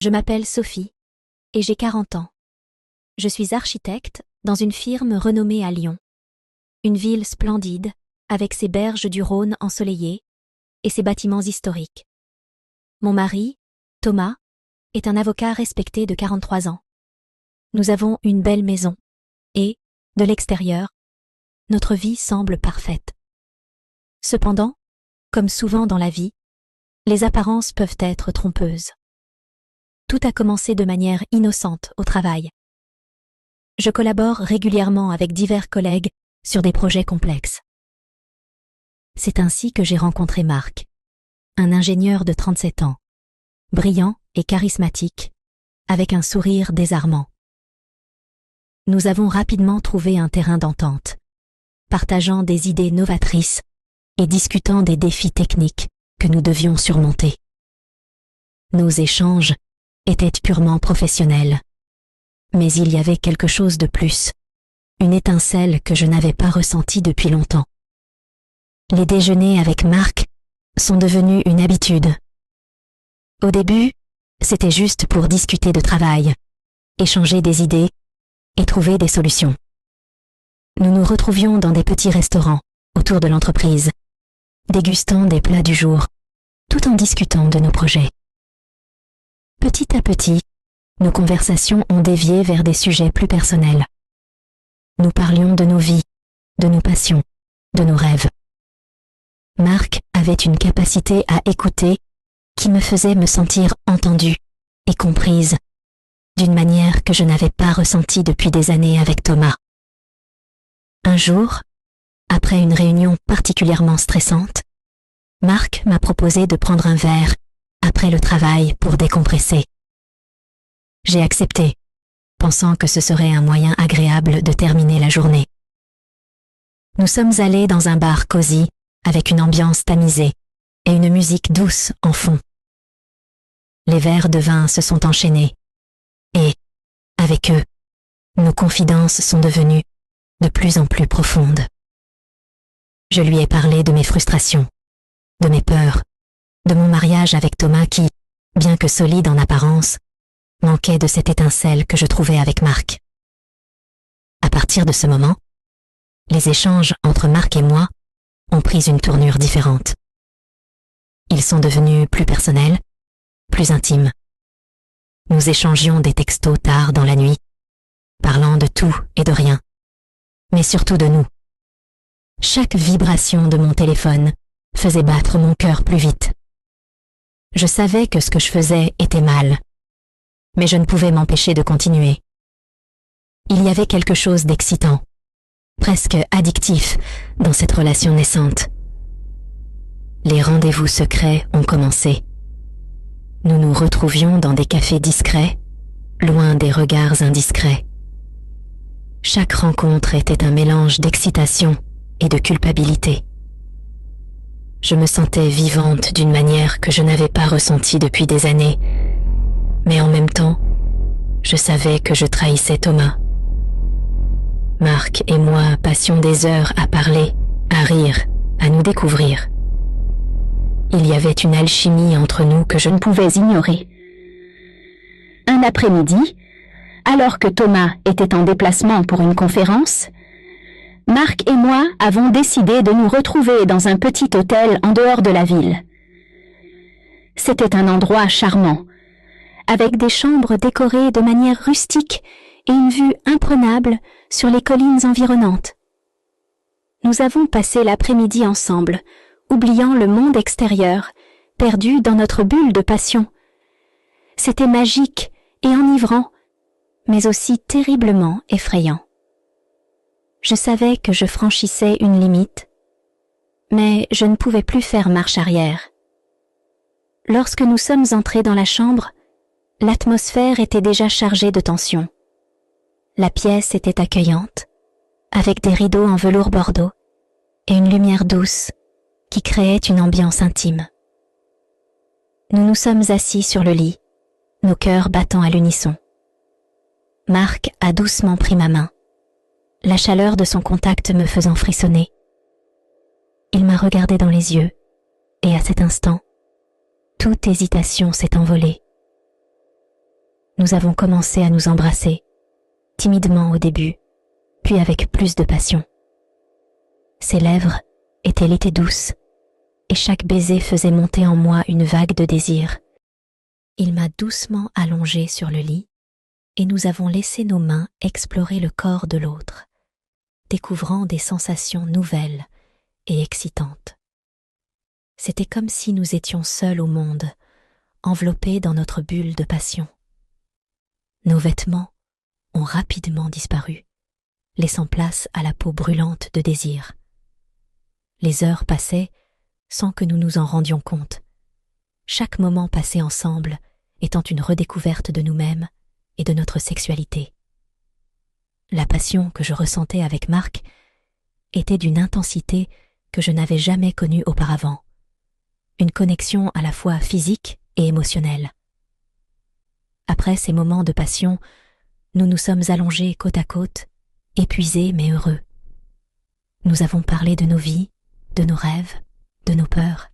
Je m'appelle Sophie et j'ai 40 ans. Je suis architecte dans une firme renommée à Lyon. Une ville splendide avec ses berges du Rhône ensoleillées et ses bâtiments historiques. Mon mari, Thomas, est un avocat respecté de 43 ans. Nous avons une belle maison et, de l'extérieur, notre vie semble parfaite. Cependant, comme souvent dans la vie, les apparences peuvent être trompeuses. Tout a commencé de manière innocente au travail. Je collabore régulièrement avec divers collègues sur des projets complexes. C'est ainsi que j'ai rencontré Marc, un ingénieur de 37 ans, brillant et charismatique, avec un sourire désarmant. Nous avons rapidement trouvé un terrain d'entente, partageant des idées novatrices et discutant des défis techniques que nous devions surmonter. Nos échanges étaient purement professionnels, mais il y avait quelque chose de plus, une étincelle que je n'avais pas ressentie depuis longtemps. Les déjeuners avec Marc sont devenus une habitude. Au début, c'était juste pour discuter de travail, échanger des idées et trouver des solutions. Nous nous retrouvions dans des petits restaurants autour de l'entreprise, dégustant des plats du jour, tout en discutant de nos projets. Petit à petit, nos conversations ont dévié vers des sujets plus personnels. Nous parlions de nos vies, de nos passions, de nos rêves. Marc avait une capacité à écouter qui me faisait me sentir entendue et comprise, d'une manière que je n'avais pas ressentie depuis des années avec Thomas. Un jour, après une réunion particulièrement stressante, Marc m'a proposé de prendre un verre après le travail pour décompresser. J'ai accepté, pensant que ce serait un moyen agréable de terminer la journée. Nous sommes allés dans un bar cosy avec une ambiance tamisée et une musique douce en fond. Les verres de vin se sont enchaînés et, avec eux, nos confidences sont devenues de plus en plus profondes. Je lui ai parlé de mes frustrations, de mes peurs, de mon mariage avec Thomas qui, bien que solide en apparence, manquait de cette étincelle que je trouvais avec Marc. À partir de ce moment, les échanges entre Marc et moi ont pris une tournure différente. Ils sont devenus plus personnels, plus intimes. Nous échangions des textos tard dans la nuit, parlant de tout et de rien, mais surtout de nous. Chaque vibration de mon téléphone faisait battre mon cœur plus vite. Je savais que ce que je faisais était mal, mais je ne pouvais m'empêcher de continuer. Il y avait quelque chose d'excitant, presque addictif, dans cette relation naissante. Les rendez-vous secrets ont commencé. Nous nous retrouvions dans des cafés discrets, loin des regards indiscrets. Chaque rencontre était un mélange d'excitation et de culpabilité. Je me sentais vivante d'une manière que je n'avais pas ressentie depuis des années, mais en même temps, je savais que je trahissais Thomas. Marc et moi passions des heures à parler, à rire, à nous découvrir. Il y avait une alchimie entre nous que je ne pouvais ignorer. Un après-midi, alors que Thomas était en déplacement pour une conférence, Marc et moi avons décidé de nous retrouver dans un petit hôtel en dehors de la ville. C'était un endroit charmant, avec des chambres décorées de manière rustique et une vue imprenable sur les collines environnantes. Nous avons passé l'après-midi ensemble, oubliant le monde extérieur, perdus dans notre bulle de passion. C'était magique et enivrant, mais aussi terriblement effrayant. Je savais que je franchissais une limite, mais je ne pouvais plus faire marche arrière. Lorsque nous sommes entrés dans la chambre, l'atmosphère était déjà chargée de tension. La pièce était accueillante, avec des rideaux en velours bordeaux et une lumière douce qui créait une ambiance intime. Nous nous sommes assis sur le lit, nos cœurs battant à l'unisson. Marc a doucement pris ma main, la chaleur de son contact me faisant frissonner. Il m'a regardé dans les yeux, et à cet instant, toute hésitation s'est envolée. nous avons commencé à nous embrasser, timidement au début, puis avec plus de passion. Ses lèvres étaient l'été douce, et chaque baiser faisait monter en moi une vague de désir. Il m'a doucement allongée sur le lit, et nous avons laissé nos mains explorer le corps de l'autre, découvrant des sensations nouvelles et excitantes. C'était comme si nous étions seuls au monde, enveloppés dans notre bulle de passion. Nos vêtements ont rapidement disparu, laissant place à la peau brûlante de désir. Les heures passaient sans que nous nous en rendions compte, chaque moment passé ensemble étant une redécouverte de nous-mêmes et de notre sexualité. La passion que je ressentais avec Marc était d'une intensité que je n'avais jamais connue auparavant, une connexion à la fois physique et émotionnelle. Après ces moments de passion, nous nous sommes allongés côte à côte, épuisés mais heureux. Nous avons parlé de nos vies, de nos rêves, de nos peurs.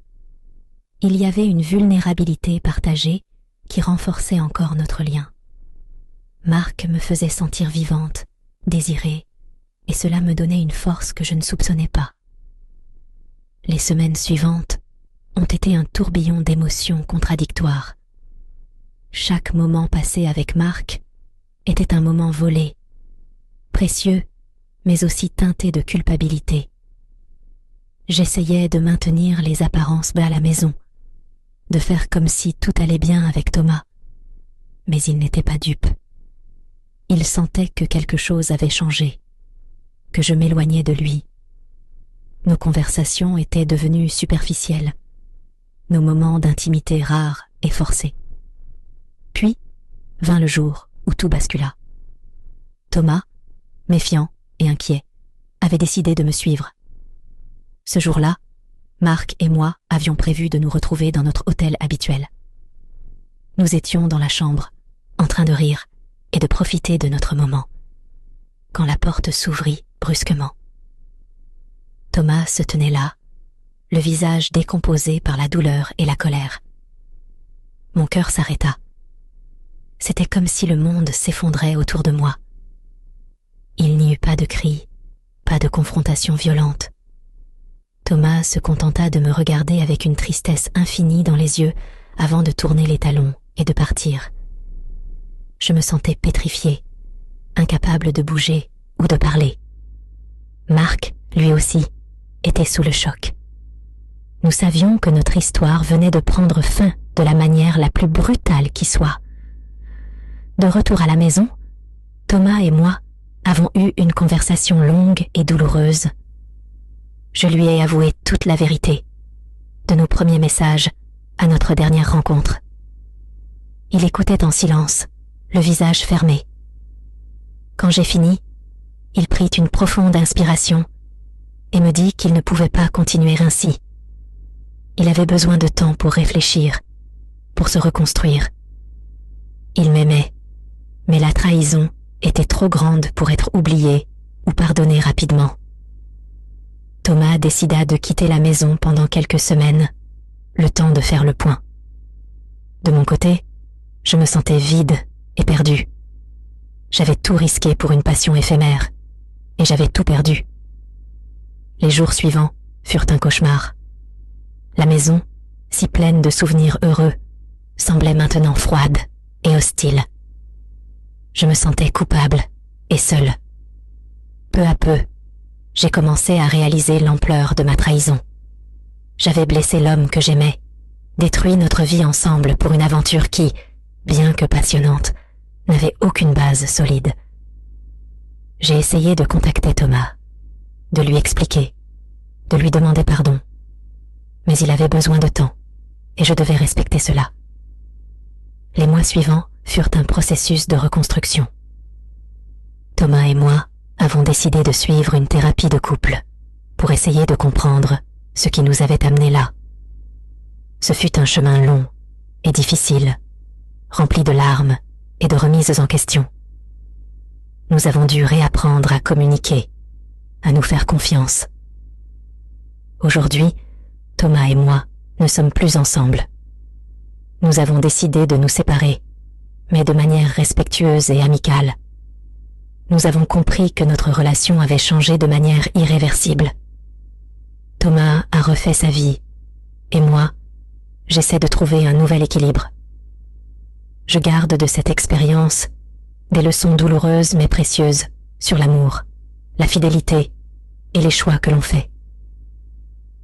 Il y avait une vulnérabilité partagée qui renforçait encore notre lien. Marc me faisait sentir vivante, désirée, et cela me donnait une force que je ne soupçonnais pas. Les semaines suivantes ont été un tourbillon d'émotions contradictoires. Chaque moment passé avec Marc était un moment volé, précieux, mais aussi teinté de culpabilité. J'essayais de maintenir les apparences à la maison, de faire comme si tout allait bien avec Thomas, mais il n'était pas dupe. Il sentait que quelque chose avait changé, que je m'éloignais de lui. Nos conversations étaient devenues superficielles, nos moments d'intimité rares et forcés. Puis vint le jour où tout bascula. Thomas, méfiant et inquiet, avait décidé de me suivre. Ce jour-là, Marc et moi avions prévu de nous retrouver dans notre hôtel habituel. Nous étions dans la chambre, en train de rire et de profiter de notre moment, quand la porte s'ouvrit brusquement. Thomas se tenait là, le visage décomposé par la douleur et la colère. Mon cœur s'arrêta. C'était comme si le monde s'effondrait autour de moi. Il n'y eut pas de cris, pas de confrontation violente. Thomas se contenta de me regarder avec une tristesse infinie dans les yeux avant de tourner les talons et de partir. Je me sentais pétrifiée, incapable de bouger ou de parler. Marc, lui aussi, était sous le choc. Nous savions que notre histoire venait de prendre fin de la manière la plus brutale qui soit. De retour à la maison, Thomas et moi avons eu une conversation longue et douloureuse. Je lui ai avoué toute la vérité, de nos premiers messages à notre dernière rencontre. Il écoutait en silence, le visage fermé. Quand j'ai fini, il prit une profonde inspiration et me dit qu'il ne pouvait pas continuer ainsi. Il avait besoin de temps pour réfléchir, pour se reconstruire. Il m'aimait, mais la trahison était trop grande pour être oubliée ou pardonnée rapidement. Thomas décida de quitter la maison pendant quelques semaines, le temps de faire le point. De mon côté, je me sentais vide et perdu. J'avais tout risqué pour une passion éphémère, et j'avais tout perdu. Les jours suivants furent un cauchemar. La maison, si pleine de souvenirs heureux, semblait maintenant froide et hostile. Je me sentais coupable et seule. Peu à peu, j'ai commencé à réaliser l'ampleur de ma trahison. J'avais blessé l'homme que j'aimais, détruit notre vie ensemble pour une aventure qui, bien que passionnante, n'avait aucune base solide. J'ai essayé de contacter Thomas, de lui expliquer, de lui demander pardon. Mais il avait besoin de temps, et je devais respecter cela. Les mois suivants furent un processus de reconstruction. Thomas et moi avons décidé de suivre une thérapie de couple pour essayer de comprendre ce qui nous avait amenés là. Ce fut un chemin long et difficile, rempli de larmes et de remises en question. Nous avons dû réapprendre à communiquer, à nous faire confiance. Aujourd'hui, Thomas et moi ne sommes plus ensemble. Nous avons décidé de nous séparer, mais de manière respectueuse et amicale. Nous avons compris que notre relation avait changé de manière irréversible. Thomas a refait sa vie, et moi, j'essaie de trouver un nouvel équilibre. Je garde de cette expérience des leçons douloureuses mais précieuses sur l'amour, la fidélité et les choix que l'on fait.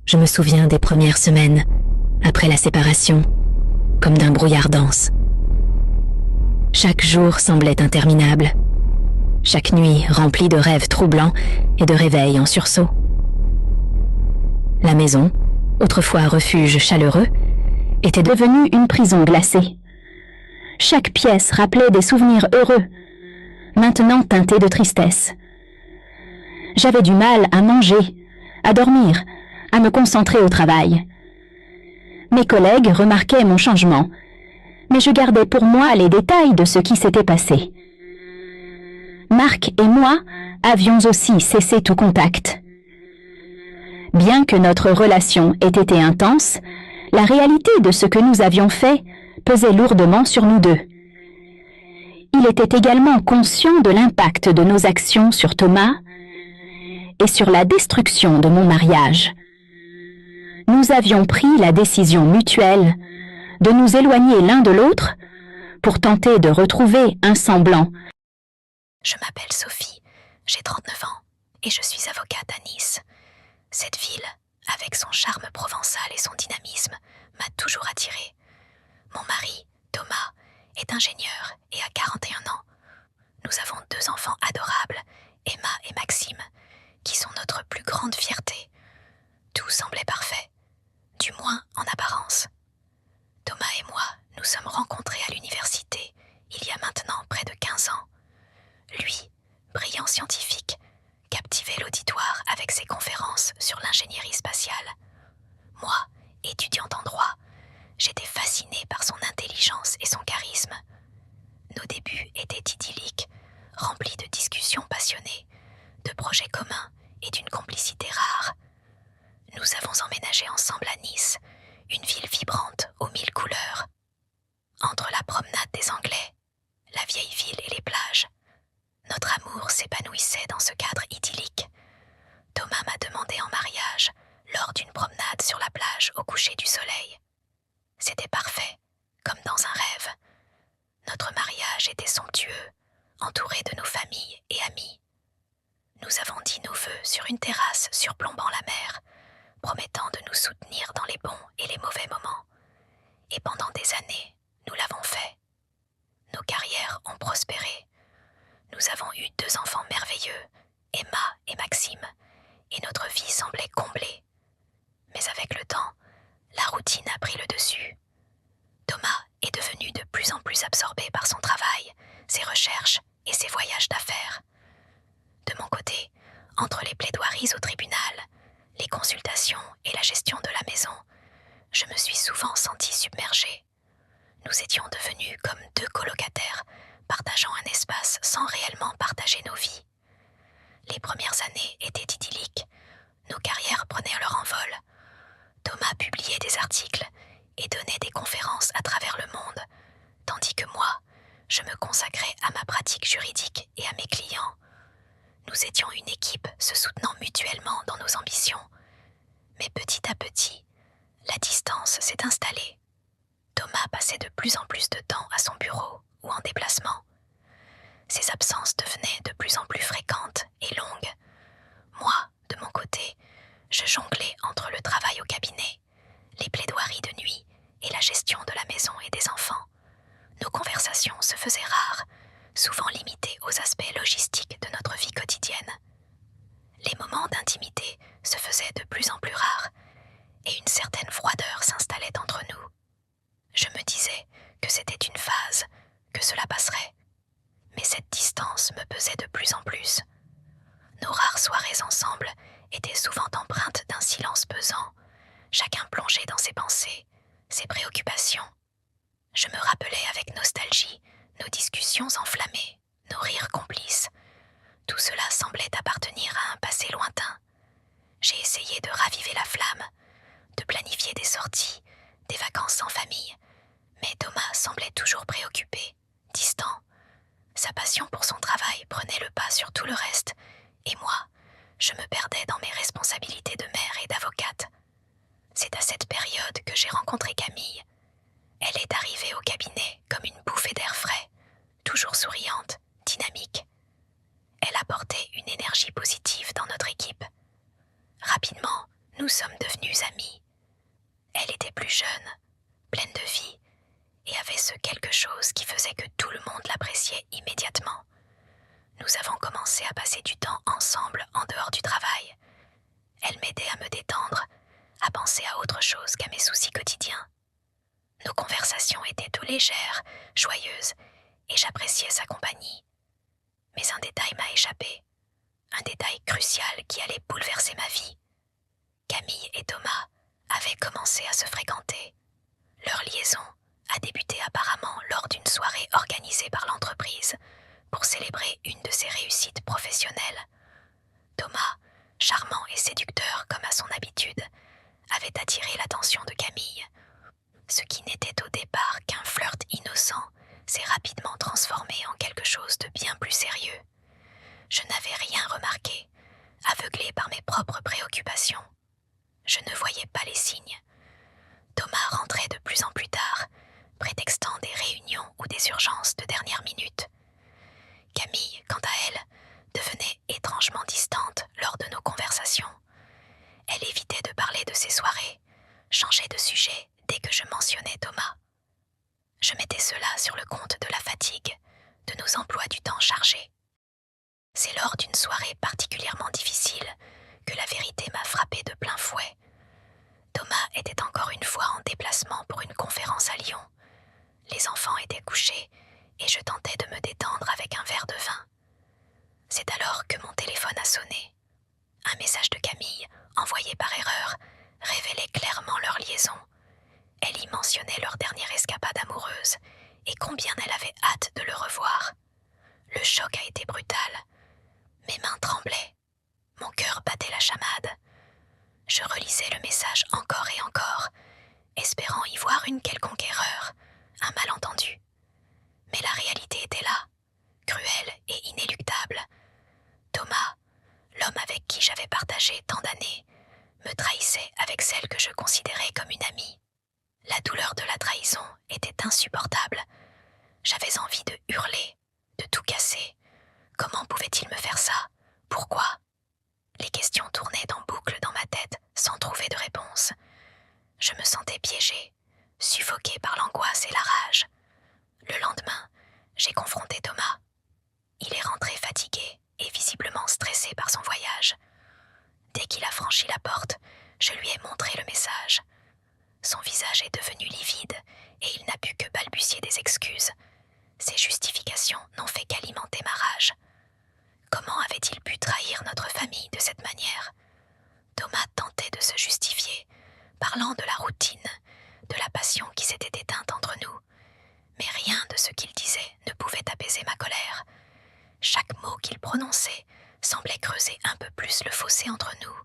Je me souviens des premières semaines, après la séparation, comme d'un brouillard dense. Chaque jour semblait interminable, chaque nuit remplie de rêves troublants et de réveils en sursaut. La maison, autrefois refuge chaleureux, était devenue une prison glacée. Chaque pièce rappelait des souvenirs heureux, maintenant teintés de tristesse. J'avais du mal à manger, à dormir, à me concentrer au travail. Mes collègues remarquaient mon changement, mais je gardais pour moi les détails de ce qui s'était passé. Marc et moi avions aussi cessé tout contact. Bien que notre relation ait été intense, la réalité de ce que nous avions fait pesait lourdement sur nous deux. Il était également conscient de l'impact de nos actions sur Thomas et sur la destruction de mon mariage. Nous avions pris la décision mutuelle de nous éloigner l'un de l'autre pour tenter de retrouver un semblant. Je m'appelle Sophie, j'ai 39 ans et je suis avocate à Nice. Cette ville, avec son charme provençal et son dynamisme, m'a toujours attirée. Mon mari, Thomas, est ingénieur et a 41 ans. Nous avons 2 enfants adorables, Emma et Maxime, qui sont notre plus grande fierté. Tout semblait parfait, du moins en apparence. Thomas et moi nous sommes rencontrés à l'université il y a maintenant près de 15 ans. Lui, brillant scientifique, captivait l'auditoire avec ses conférences sur l'ingénierie spatiale. Moi, étudiante en droit, j'étais fascinée par son intelligence et son charisme. Nos débuts étaient idylliques, remplis de discussions passionnées, de projets communs et d'une complicité rare. Nous avons emménagé ensemble à Nice, une ville vibrante aux 1000 couleurs. Entre la promenade des Anglais, la vieille ville et les plages, notre amour s'épanouissait dans ce cadre idyllique. Thomas m'a demandé en mariage lors d'une promenade sur la plage au coucher du soleil. C'était parfait, comme dans un rêve. Notre mariage était somptueux, entouré de nos familles et amis. Nous avons dit nos vœux sur une terrasse surplombant la mer, promettant de nous soutenir dans les bons et les mauvais moments. Et pendant des années, nous l'avons fait. Nos carrières ont prospéré. Nous avons eu 2 enfants merveilleux, Emma et Maxime, et notre vie semblait comblée. Mais avec le temps, la routine a pris le dessus. Thomas est devenu de plus en plus absorbé par son travail, ses recherches et ses voyages d'affaires. De mon côté, entre les plaidoiries au tribunal, les consultations et la gestion de la maison, je me suis souvent sentie submergée. Nous étions devenus comme 2 colocataires, partageant un espace sans réellement partager nos vies. Les premières années étaient idylliques, nos carrières prenaient leur envol. Thomas publiait des articles et donnait des conférences à travers le monde, tandis que moi, je me consacrais à ma pratique juridique et à mes clients. Nous étions une équipe se soutenant mutuellement dans nos ambitions. Mais petit à petit, la distance s'est installée. Thomas passait de plus en plus de temps à son bureau ou en déplacement. Ses absences devenaient de plus en plus fréquentes et longues. Moi, de mon côté, je jonglais entre le travail au cabinet, les plaidoiries de nuit et la gestion de la maison et des enfants. Nos conversations se faisaient rares, souvent limitées aux aspects logistiques de notre vie quotidienne. Les moments d'intimité se faisaient de plus en plus rares et une certaine froideur s'installait entre nous. Je me disais que c'était une phase, que cela passerait. Mais cette distance me pesait de plus en plus. Nos rares soirées ensemble étaient souvent empreintes d'un silence pesant, chacun plongé dans ses pensées, ses préoccupations. Je me rappelais avec nostalgie nos discussions enflammées, nos rires complices. Tout cela semblait appartenir à un passé lointain. J'ai essayé de raviver la flamme, de planifier des sorties, des vacances en famille, mais Thomas semblait toujours préoccupé, Sa passion pour son travail prenait le pas sur tout le reste, et moi, je me perdais dans mes responsabilités de mère et d'avocate. C'est à cette période que j'ai rencontré Camille. Elle est arrivée au cabinet comme une bouffée d'air frais, toujours souriante, dynamique. Elle apportait une énergie positive dans notre équipe. Rapidement, nous sommes devenus amis. Elle était plus jeune, pleine de vie, et avait ce quelque chose qui faisait que tout le monde l'appréciait immédiatement. Nous avons commencé à passer du temps ensemble en dehors du travail. Elle m'aidait à me détendre, à penser à autre chose qu'à mes soucis quotidiens. Nos conversations étaient tout légères, joyeuses, et j'appréciais sa compagnie. Mais un détail m'a échappé, un détail crucial qui allait bouleverser ma vie. Camille et Thomas avaient commencé à se fréquenter. Leur liaison a débuté apparemment lors d'une soirée organisée par l'entreprise pour célébrer une de ses réussites professionnelles. Thomas, charmant et séducteur comme à son habitude, avait attiré l'attention de Camille. Ce qui n'était au départ qu'un flirt innocent s'est rapidement transformé en quelque chose de bien plus sérieux. Je n'avais rien remarqué, aveuglé par mes propres préoccupations. Je ne voyais pas les signes. Thomas rentrait de plus en plus tard, prétextant des réunions ou des urgences de dernière minute. Camille, quant à elle, devenait étrangement distante lors de nos conversations. Elle évitait de parler de ses soirées, changeait de sujet dès que je mentionnais Thomas. Je mettais cela sur le compte de la fatigue, de nos emplois du temps chargés. C'est lors d'une soirée particulièrement difficile que la vérité m'a frappé de plein fouet. Thomas était encore une fois en déplacement pour une conférence à Lyon. Les enfants étaient couchés et je tentais de me détendre avec un verre de vin. C'est alors que mon téléphone a sonné. Un message de Camille, envoyé par erreur, révélait clairement leur liaison. Elle y mentionnait leur dernière escapade amoureuse et combien elle avait hâte de le revoir. Le choc a été brutal. Mes mains tremblaient. Mon cœur battait la chamade. Je relisais le message encore et encore, espérant y voir une quelconque erreur, un malentendu. Mais la réalité était là, cruelle et inéluctable. Thomas, l'homme avec qui j'avais partagé tant d'années, me trahissait avec celle que je considérais comme une amie. La douleur de la trahison était insupportable. J'avais envie de hurler, de tout casser. Comment pouvait-il me faire ça? Pourquoi? Les questions tournaient en boucle dans ma tête sans trouver de réponse. Je me sentais piégée, suffoquée par l'angoisse et la rage. Le lendemain, j'ai confronté Thomas. Il est rentré fatigué et visiblement stressé par son voyage. Dès qu'il a franchi la porte, je lui ai montré le message. Son visage est devenu livide et il n'a pu que balbutier des excuses. Ses justifications n'ont fait qu'alimenter ma rage. Comment avait-il pu trahir notre famille de cette manière? Thomas tentait de se justifier, parlant de la routine, de la passion qui s'était éteinte entre nous. Mais rien de ce qu'il disait ne pouvait apaiser ma colère. Chaque mot qu'il prononçait semblait creuser un peu plus le fossé entre nous.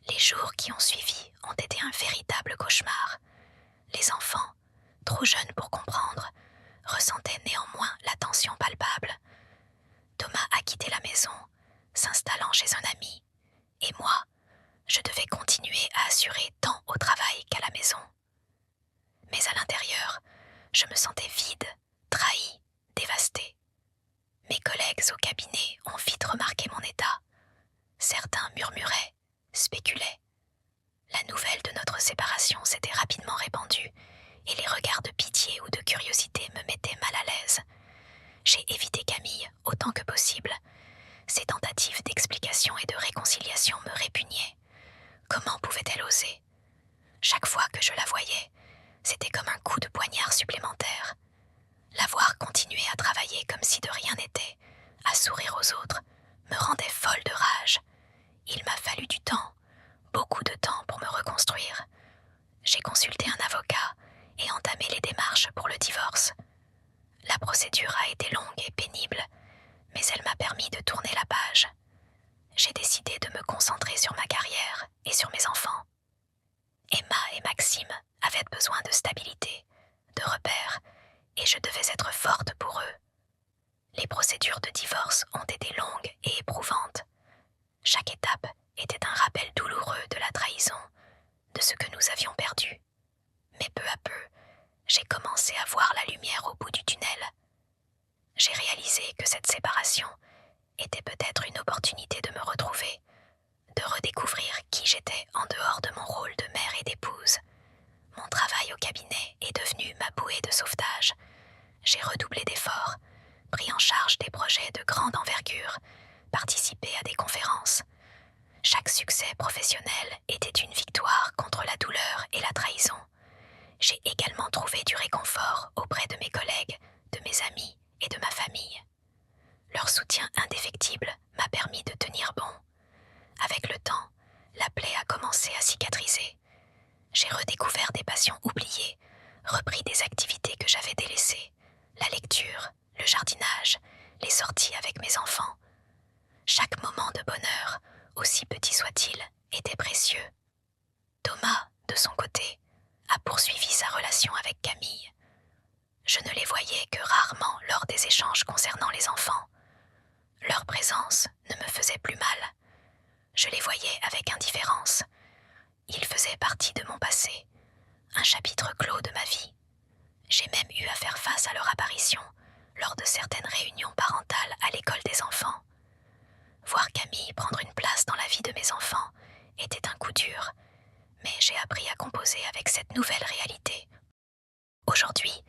Les jours qui ont suivi ont été un véritable cauchemar. Les enfants, trop jeunes pour comprendre, ressentaient néanmoins la tension palpable. Thomas a quitté la maison, s'installant chez un ami, et moi, je devais continuer à assurer tant au travail qu'à la maison. Mais à l'intérieur, je me sentais vide, trahi, dévastée. Mes collègues au cabinet ont vite remarqué mon état. Certains murmuraient, spéculaient. La nouvelle de notre séparation s'était rapidement répandue, et les regards de pitié ou de curiosité me mettaient mal à l'aise. J'ai évité Camille autant que possible. Ses tentatives d'explication et de réconciliation me répugnaient. Comment pouvait-elle oser? Chaque fois que je la voyais, c'était comme un coup de poignard supplémentaire. La voir continuer à travailler comme si de rien n'était, à sourire aux autres, me rendait folle de rage. Il m'a fallu du temps, beaucoup de temps pour me reconstruire. J'ai consulté un avocat et entamé les démarches pour le divorce. La procédure a été longue et pénible, mais elle m'a permis de tourner la page. J'ai décidé de me concentrer sur ma carrière et sur mes enfants. Emma et Maxime avaient besoin de stabilité, de repères, et je devais être forte pour eux. Les procédures que cette séparation était peut-être une opportunité de me retrouver, de redécouvrir qui j'étais en dehors de mon rôle de mère et d'épouse. Mon travail au cabinet est devenu ma bouée de sauvetage. J'ai redoublé d'efforts, pris en charge des projets de grande envergure, participé à des conférences. Chaque succès professionnel était une victoire contre la douleur et la trahison. J'ai également trouvé du réconfort auprès de mes collègues, de mes amis et de ma famille. Leur soutien indéfectible m'a permis de tenir bon. Avec le temps, la plaie a commencé à cicatriser. J'ai redécouvert des passions oubliées, repris des activités que j'avais délaissées, la lecture, le jardinage, les sorties avec mes enfants. Chaque moment de bonheur, aussi petit soit-il, était précieux. Thomas, de son côté, a poursuivi sa relation avec Camille. Je ne les voyais que rarement lors des échanges concernant les enfants. Leur présence ne me faisait plus mal. Je les voyais avec indifférence. Ils faisaient partie de mon passé, un chapitre clos de ma vie. J'ai même eu à faire face à leur apparition lors de certaines réunions parentales à l'école des enfants. Voir Camille prendre une place dans la vie de mes enfants était un coup dur, mais j'ai appris à composer avec cette nouvelle réalité. Aujourd'hui,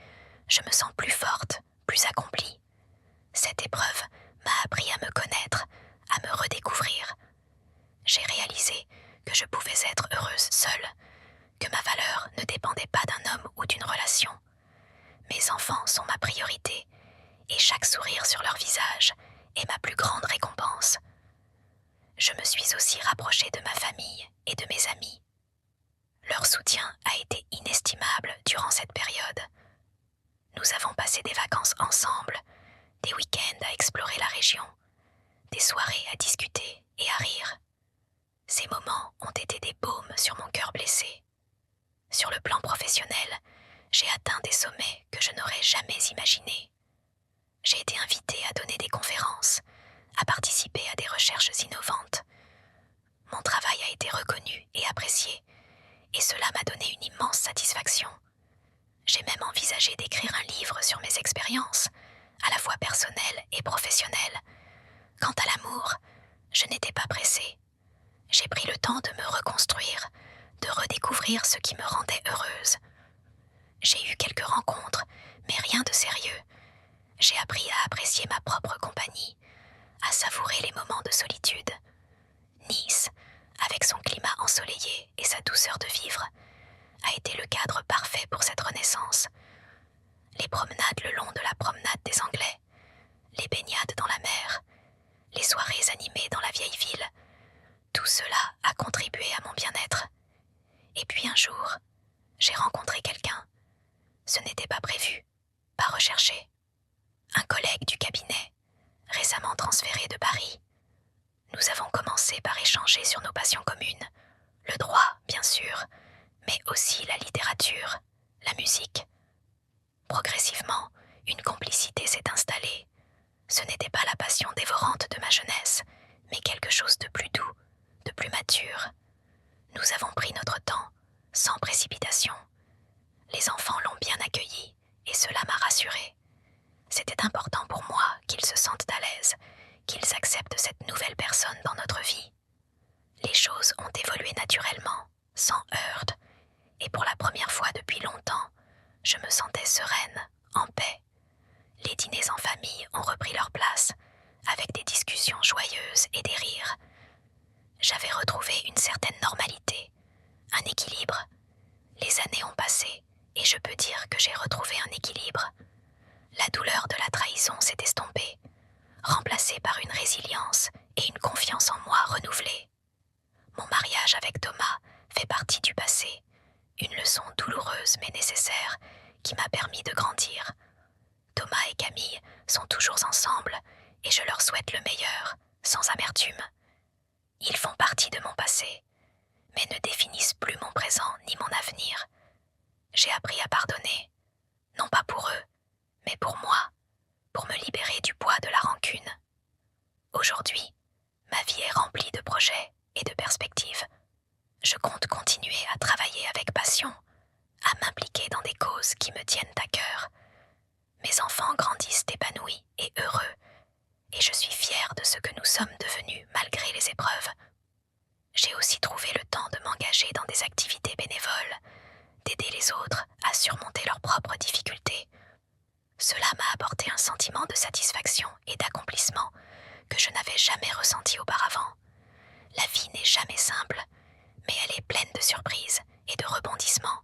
je me sens plus forte, plus accomplie. Cette épreuve m'a appris à me connaître, à me redécouvrir. J'ai réalisé que je pouvais être heureuse seule, que ma valeur ne dépendait pas d'un homme ou d'une relation. Mes enfants sont ma priorité, et chaque sourire sur leur visage est ma plus grande récompense. Je me suis aussi rapprochée de ma famille et de mes amis. Leur soutien a été inestimable durant cette période. Nous avons passé des vacances ensemble, des week-ends à explorer la région, des soirées à discuter et à rire. Ces moments ont été des baumes sur mon cœur blessé. Sur le plan professionnel, j'ai atteint des sommets que je n'aurais jamais imaginés. J'ai été invitée à donner des conférences, à participer à des recherches innovantes. Mon travail a été reconnu et apprécié, et cela m'a donné une immense satisfaction. J'ai même envisagé d'écrire un livre sur mes expériences, à la fois personnelles et professionnelles. Quant à l'amour, je n'étais pas pressée. J'ai pris le temps de me reconstruire, de redécouvrir ce qui me rendait heureuse. J'ai eu quelques rencontres, mais rien de sérieux. J'ai appris à apprécier ma propre compagnie, à savourer les moments de solitude. Nice, avec son climat ensoleillé et sa douceur de vivre, a été le cadre parfait pour cette renaissance. Les promenades le long de la promenade des Anglais, les baignades dans la mer, les soirées animées dans la vieille ville, tout cela a contribué à mon bien-être. Et puis un jour, j'ai rencontré quelqu'un. Ce n'était pas prévu, pas recherché. Un collègue du cabinet, récemment transféré de Paris. Nous avons commencé par échanger sur nos passions communes. Le droit, bien sûr, mais aussi la littérature, la musique. Progressivement, une complicité s'est installée. Ce n'était pas la passion dévorante de ma jeunesse, mais quelque chose de plus doux, de plus mature. Nous avons pris notre temps, sans précipitation. Les enfants l'ont bien accueilli, et cela m'a rassurée. C'était important pour moi qu'ils se sentent à l'aise, qu'ils acceptent cette nouvelle personne dans notre vie. Les choses ont évolué naturellement, sans heurts, et pour la première fois depuis longtemps, je me sentais sereine, en paix. Les dîners en famille ont repris leur place, avec des discussions joyeuses et des rires. J'avais retrouvé une certaine normalité, un équilibre. Les années ont passé, et je peux dire que j'ai retrouvé un équilibre. La douleur de la trahison s'est estompée, remplacée par une résilience et une confiance en moi renouvelée. Mon mariage avec Thomas fait partie du passé, une leçon douloureuse mais nécessaire qui m'a permis de grandir. Thomas et Camille sont toujours ensemble et je leur souhaite le meilleur, sans amertume. Ils font partie de mon passé, mais ne définissent plus mon présent ni mon avenir. J'ai appris à pardonner, non pas pour eux, mais pour moi, pour me libérer du poids de la rancune. Aujourd'hui, ma vie est remplie de projets et de perspectives. Je compte continuer à travailler avec passion, à m'impliquer dans des causes qui me tiennent à cœur. Mes enfants grandissent épanouis et heureux des activités bénévoles, d'aider les autres à surmonter leurs propres difficultés. Cela m'a apporté un sentiment de satisfaction et d'accomplissement que je n'avais jamais ressenti auparavant. La vie n'est jamais simple, mais elle est pleine de surprises et de rebondissements.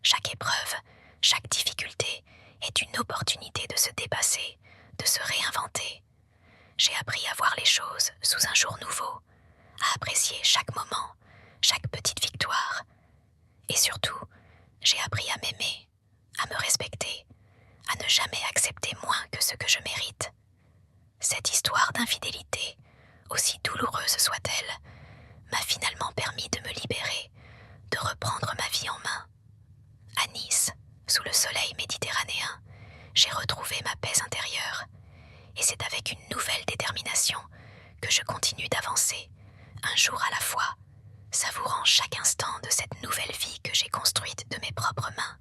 Chaque épreuve, chaque difficulté est une opportunité de se dépasser, de se réinventer. J'ai appris à voir les choses sous un jour nouveau, à apprécier chaque moment, chaque petite victoire. Et surtout, j'ai appris à m'aimer, à me respecter, à ne jamais accepter moins que ce que je mérite. Cette histoire d'infidélité, aussi douloureuse soit-elle, m'a finalement permis de me libérer, de reprendre ma vie en main. À Nice, sous le soleil méditerranéen, j'ai retrouvé ma paix intérieure, et c'est avec une nouvelle détermination que je continue d'avancer, un jour à la fois, savourant chaque instant de cette nouvelle vie que j'ai construite de mes propres mains.